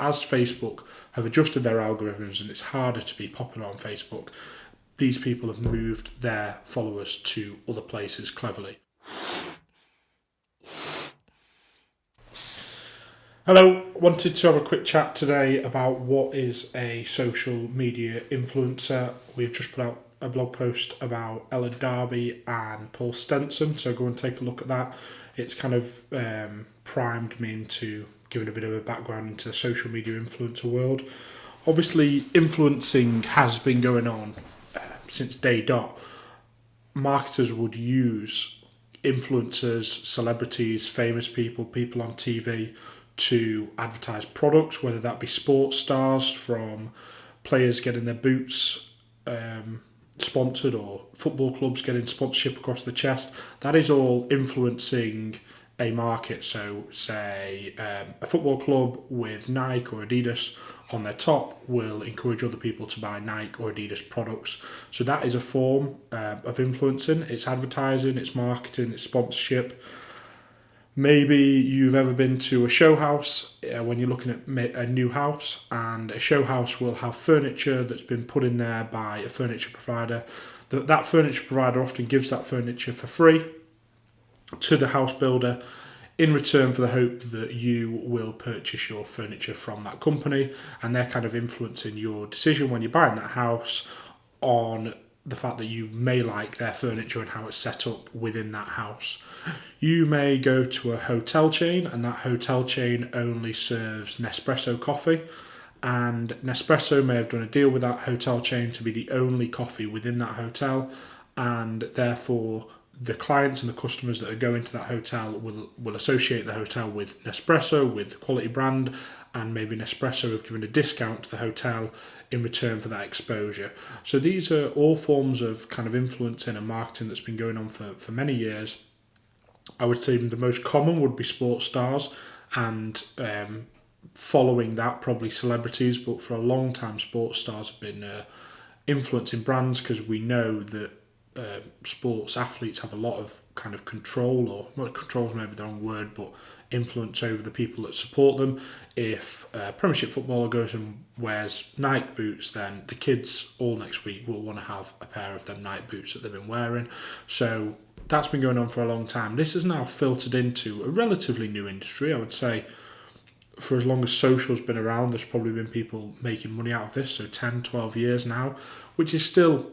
as Facebook have adjusted their algorithms and it's harder to be popular on Facebook, these people have moved their followers to other places cleverly. Hello, wanted to have a quick chat today about what is a social media influencer. We've just put out a blog post about Ella Darby and Paul Stenson, so go and take a look at that. It's kind of primed me into giving a bit of a background into the social media influencer world. Obviously, influencing has been going on since day dot. Marketers would use influencers, celebrities, famous people, people on TV to advertise products, whether that be sports stars, from players getting their boots sponsored or football clubs getting sponsorship across the chest. That is all influencing a market. So say a football club with Nike or Adidas on their top will encourage other people to buy Nike or Adidas products. So that is a form of influencing. It's advertising, it's marketing, it's sponsorship. Maybe you've ever been to a show house when you're looking at a new house, and a show house will have furniture that's been put in there by a furniture provider. That furniture provider often gives that furniture for free to the house builder in return for the hope that you will purchase your furniture from that company, and they're kind of influencing your decision when you're buying that house on the fact that you may like their furniture and how it's set up within that house. You may go to a hotel chain, and that hotel chain only serves Nespresso coffee, and Nespresso may have done a deal with that hotel chain to be the only coffee within that hotel, and therefore the clients and the customers that are going to that hotel will associate the hotel with Nespresso, with quality brand, and maybe Nespresso have given a discount to the hotel in return for that exposure. So these are all forms of kind of influencing and marketing that's been going on for many years. I would say the most common would be sports stars, and following that probably celebrities, but for a long time sports stars have been influencing brands, because we know that sports athletes have a lot of kind of control, or well, control is maybe the wrong word, but influence over the people that support them. If a Premiership footballer goes and wears Nike boots, then the kids all next week will want to have a pair of them Nike boots that they've been wearing. So that's been going on for a long time. This has now filtered into a relatively new industry. I would say for as long as social's been around, there's probably been people making money out of this, so 10, 12 years now, which is still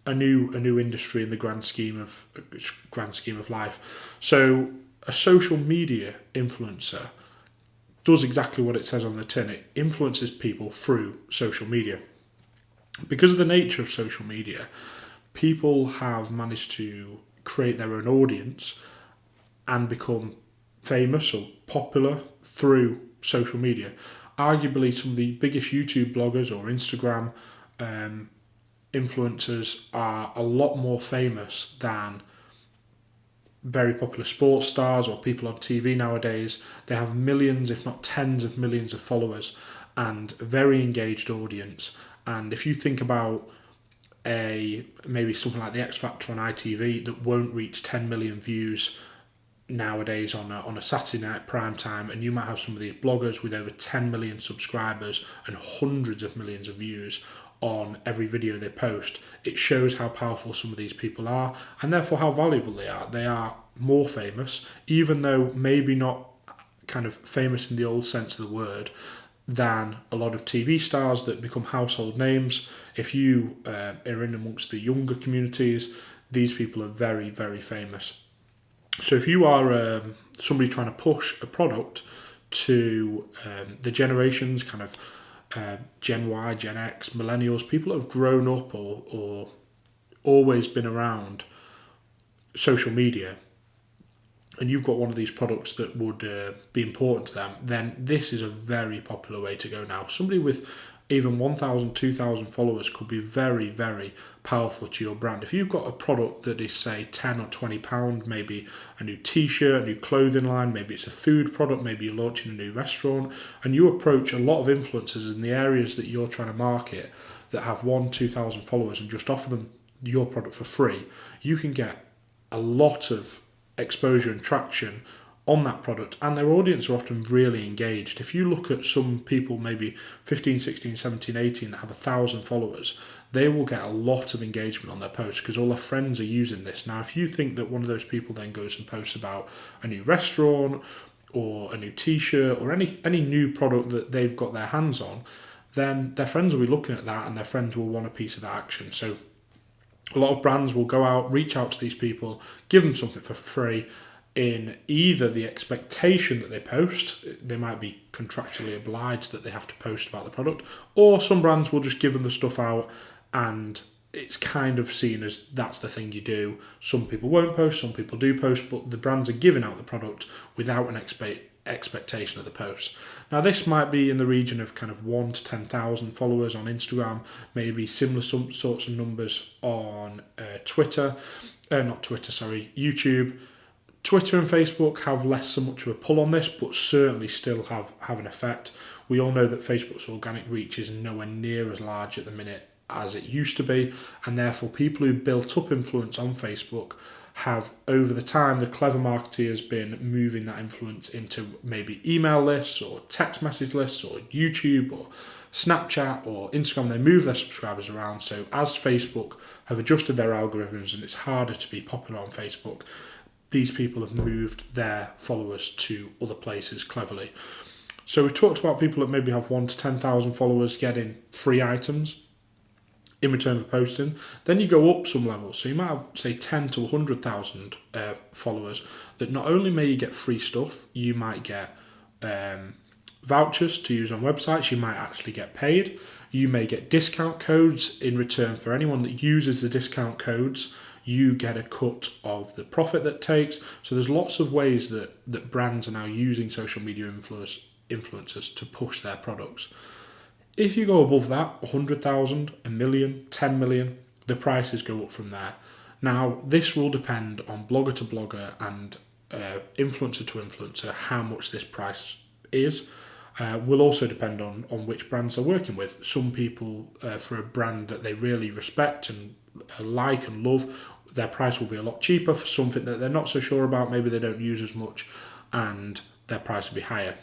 a new industry in the grand scheme of life. So a social media influencer does exactly what it says on the tin. It influences people through social media. Because of the nature of social media, people have managed to create their own audience and become famous or popular through social media. Arguably, some of the biggest YouTube bloggers or Instagram influencers are a lot more famous than very popular sports stars or people on TV nowadays. They have millions, if not tens of millions of followers and a very engaged audience. And if you think about maybe something like the X Factor on ITV that won't reach 10 million views nowadays on a Saturday night prime time, and you might have some of these bloggers with over 10 million subscribers and hundreds of millions of views on every video they post, it shows how powerful some of these people are, and therefore how valuable they are. They are more famous, even though maybe not kind of famous in the old sense of the word, than a lot of TV stars that become household names. If you are in amongst the younger communities, these people are very, very famous. So if you are somebody trying to push a product to the generations, kind of Gen Y, Gen X, millennials, people that have grown up or always been around social media, and you've got one of these products that would be important to them, then this is a very popular way to go now. Somebody with even 1,000, 2,000 followers could be very, very powerful to your brand. If you've got a product that is, say, £10 or £20, maybe a new t-shirt, a new clothing line, maybe it's a food product, maybe you're launching a new restaurant, and you approach a lot of influencers in the areas that you're trying to market that have 1,000, 2,000 followers and just offer them your product for free, you can get a lot of exposure and traction on that product, and their audience are often really engaged. If you look at some people, maybe 15, 16, 17, 18, that have 1,000 followers, they will get a lot of engagement on their posts because all their friends are using this. Now, if you think that one of those people then goes and posts about a new restaurant or a new t-shirt or any new product that they've got their hands on, then their friends will be looking at that and their friends will want a piece of that action. So a lot of brands will go out, reach out to these people, give them something for free in either the expectation that they post, they might be contractually obliged that they have to post about the product, or some brands will just give them the stuff out and it's kind of seen as that's the thing you do. Some people won't post, some people do post, but the brands are giving out the product without an expectation of the post. Now this might be in the region of kind of 1 to 10,000 followers on Instagram, maybe similar sorts of numbers on YouTube. Twitter and Facebook have less so much of a pull on this, but certainly still have an effect. We all know that Facebook's organic reach is nowhere near as large at the minute as it used to be, and therefore people who built up influence on Facebook have, over the time, the clever marketer has been moving that influence into maybe email lists or text message lists or YouTube or Snapchat or Instagram. They move their subscribers around. So as Facebook have adjusted their algorithms and it's harder to be popular on Facebook, these people have moved their followers to other places cleverly. So we've talked about people that maybe have 1 to 10,000 followers getting free items in return for posting. Then you go up some levels. So you might have, say, 10 to 100,000 followers that not only may you get free stuff, you might get vouchers to use on websites, you might actually get paid, you may get discount codes in return for anyone that uses the discount codes. You get a cut of the profit that takes. So there's lots of ways that brands are now using social media influencers to push their products. If you go above that, 100,000, a million, 10 million, the prices go up from there. Now, this will depend on blogger to blogger and influencer to influencer how much this price is. Will also depend on which brands they're working with. Some people, for a brand that they really respect and like and love, their price will be a lot cheaper. For something that they're not so sure about, maybe they don't use as much, and their price will be higher.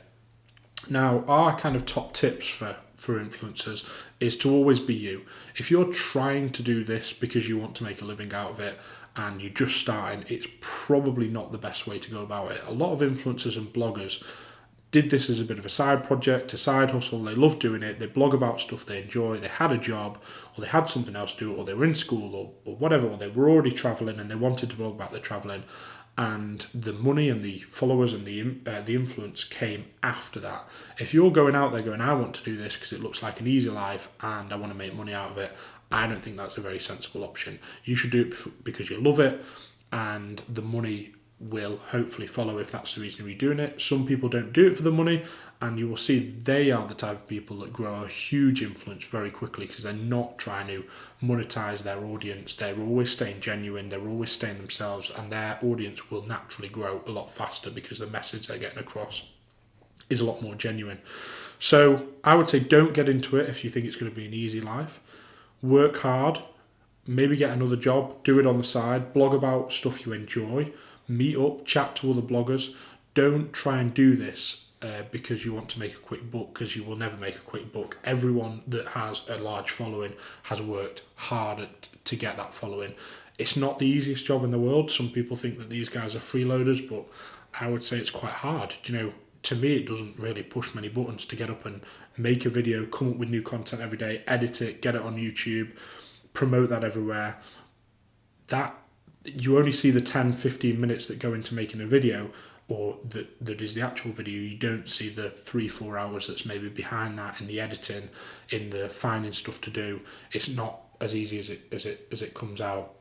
Now, our kind of top tips for influencers is to always be you. If you're trying to do this because you want to make a living out of it and you're just starting, it's probably not the best way to go about it. A lot of influencers and bloggers did this as a bit of a side project, a side hustle. They love doing it. They blog about stuff they enjoy. They had a job, or they had something else to do, or they were in school, or whatever, or they were already traveling and they wanted to blog about their traveling. And the money and the followers and the influence came after that. If you're going out there going, I want to do this because it looks like an easy life and I want to make money out of it, I don't think that's a very sensible option. You should do it because you love it, and the money will hopefully follow if that's the reason you're doing it. Some people don't do it for the money, and you will see they are the type of people that grow a huge influence very quickly because they're not trying to monetize their audience. They're always staying genuine, they're always staying themselves, and their audience will naturally grow a lot faster because the message they're getting across is a lot more genuine. So I would say don't get into it if you think it's going to be an easy life. Work hard, maybe get another job, do it on the side, blog about stuff you enjoy, meet up, chat to other bloggers. Don't try and do this because you want to make a quick buck, because you will never make a quick buck. Everyone that has a large following has worked hard to get that following. It's not the easiest job in the world. Some people think that these guys are freeloaders, but I would say it's quite hard. To me, it doesn't really push many buttons to get up and make a video, come up with new content every day, edit it, get it on YouTube, promote that everywhere. That you only see the 10-15 minutes that go into making a video, or that is the actual video. You don't see the 3-4 hours that's maybe behind that in the editing, in the finding stuff to do. It's not as easy as it comes out.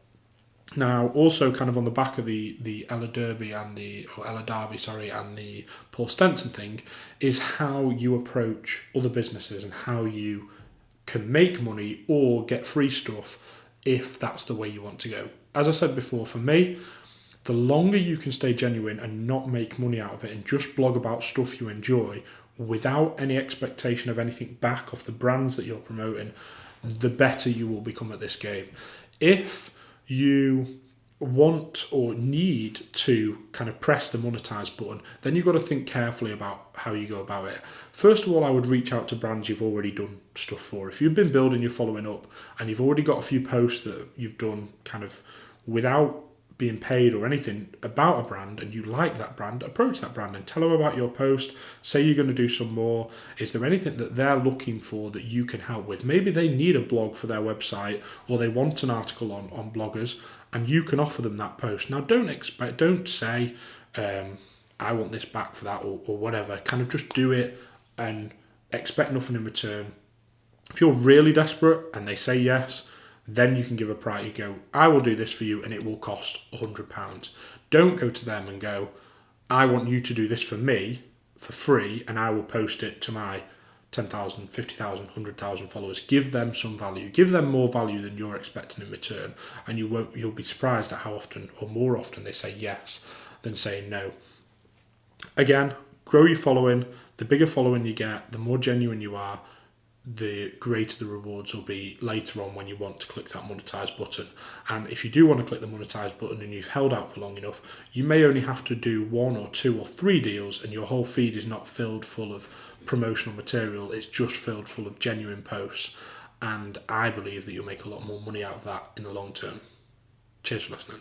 Now, also kind of on the back of the Ella Darby and the Paul Stenson thing, is how you approach other businesses and how you can make money or get free stuff if that's the way you want to go. As I said before, for me, the longer you can stay genuine and not make money out of it and just blog about stuff you enjoy without any expectation of anything back off the brands that you're promoting, the better you will become at this game. If you want or need to kind of press the monetize button, then you've got to think carefully about how you go about it. First of all, I would reach out to brands you've already done stuff for. If you've been building your following up and you've already got a few posts that you've done kind of without being paid or anything about a brand, and you like that brand, approach that brand and tell them about your post. Say you're going to do some more. Is there anything that they're looking for that you can help with? Maybe they need a blog for their website, or they want an article on bloggers, and you can offer them that post. Now, don't say, I want this back for that, or whatever. Kind of just do it and expect nothing in return. If you're really desperate and they say yes, then you can give a price. You go, I will do this for you and it will cost £100. Don't go to them and go, I want you to do this for me for free and I will post it to my 10,000, 50,000, 100,000 followers. Give them some value. Give them more value than you're expecting in return, and you'll be surprised at how often, or more often, they say yes than saying no. Again, grow your following. The bigger following you get, the more genuine you are, the greater the rewards will be later on when you want to click that monetize button. And if you do want to click the monetize button and you've held out for long enough, you may only have to do 1 or 2 or 3 deals, and your whole feed is not filled full of promotional material. It's just filled full of genuine posts, and I believe that you'll make a lot more money out of that in the long term. Cheers for listening.